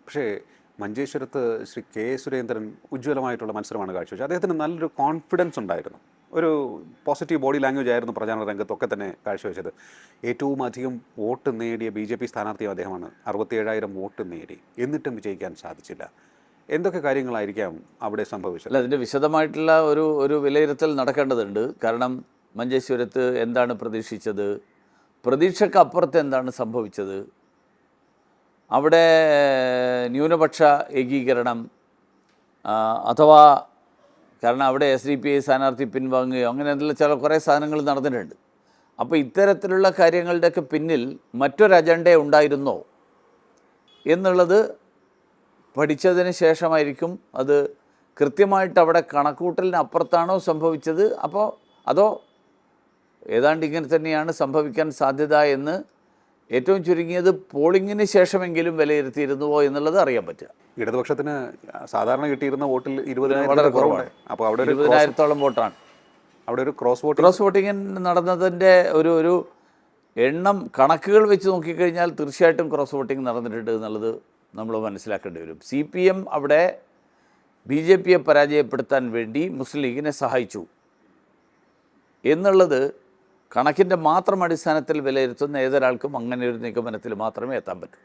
പക്ഷേ മഞ്ചേശ്വരത്ത് ശ്രീ കെ സുരേന്ദ്രൻ ഉജ്ജ്വലമായിട്ടുള്ള മത്സരമാണ് കാഴ്ചവെച്ചത്. അദ്ദേഹത്തിന് നല്ലൊരു കോൺഫിഡൻസ് ഉണ്ടായിരുന്നു. ഒരു പോസിറ്റീവ് ബോഡി ലാംഗ്വേജ് ആയിരുന്നു പ്രചാരണ രംഗത്തൊക്കെ തന്നെ കാഴ്ചവെച്ചത്. ഏറ്റവും അധികം വോട്ട് നേടിയ BJP സ്ഥാനാർത്ഥിയും അദ്ദേഹമാണ്. 67,000 വോട്ട് നേടി. എന്നിട്ടും വിജയിക്കാൻ സാധിച്ചില്ല. എന്തൊക്കെ കാര്യങ്ങളായിരിക്കാം അവിടെ സംഭവിച്ചത്? അല്ല, അതിൻ്റെ വിശദമായിട്ടുള്ള ഒരു വിലയിരുത്തൽ നടക്കേണ്ടതുണ്ട്. കാരണം മഞ്ചേശ്വരത്ത് എന്താണ് പ്രതീക്ഷിച്ചത്, പ്രതീക്ഷക്കപ്പുറത്ത് എന്താണ് സംഭവിച്ചത്, അവിടെ ന്യൂനപക്ഷ ഏകീകരണം അഥവാ കാരണം അവിടെ SDPI സ്ഥാനാർത്ഥി പിൻവാങ്ങുകയോ അങ്ങനെയുള്ള കുറേ സാധനങ്ങൾ നടന്നിട്ടുണ്ട്. അപ്പോൾ ഇത്തരത്തിലുള്ള കാര്യങ്ങളുടെയൊക്കെ പിന്നിൽ മറ്റൊരു അജണ്ട ഉണ്ടായിരുന്നോ എന്നുള്ളത് പഠിച്ചതിന് ശേഷമായിരിക്കും അത് കൃത്യമായിട്ട് അവിടെ കണക്കൂട്ടലിന് അപ്പുറത്താണോ സംഭവിച്ചത് അതോ ഏതാണ്ട് ഇങ്ങനെ തന്നെയാണ് സംഭവിക്കാൻ സാധ്യത എന്ന് ഏറ്റവും ചുരുങ്ങിയത് പോളിങ്ങിന് ശേഷമെങ്കിലും വിലയിരുത്തിയിരുന്നുവോ എന്നുള്ളത് അറിയാൻ പറ്റുക. ഇടതുപക്ഷത്തിന് സാധാരണ കിട്ടിയിരുന്ന വോട്ടിൽ 20,000 വളരെ കുറവാണ്. അപ്പോൾ അവിടെ 20,000-ഓളം വോട്ടാണ്. അവിടെ ഒരു ക്രോസ് വോട്ടിങ്ങിന് നടന്നതിൻ്റെ ഒരു എണ്ണം കണക്കുകൾ വെച്ച് നോക്കിക്കഴിഞ്ഞാൽ തീർച്ചയായിട്ടും ക്രോസ് വോട്ടിംഗ് നടന്നിട്ടുണ്ട് എന്നുള്ളത് നമ്മൾ മനസ്സിലാക്കേണ്ടി വരും. CPM അവിടെ BJPയെ പരാജയപ്പെടുത്താൻ വേണ്ടി മുസ്ലിം ലീഗിനെ സഹായിച്ചു എന്നുള്ളത് കണക്കിൻ്റെ മാത്രം അടിസ്ഥാനത്തിൽ വിലയിരുത്തുന്ന ഏതൊരാൾക്കും അങ്ങനെ ഒരു നിഗമനത്തിൽ മാത്രമേ എത്താൻ പറ്റൂ.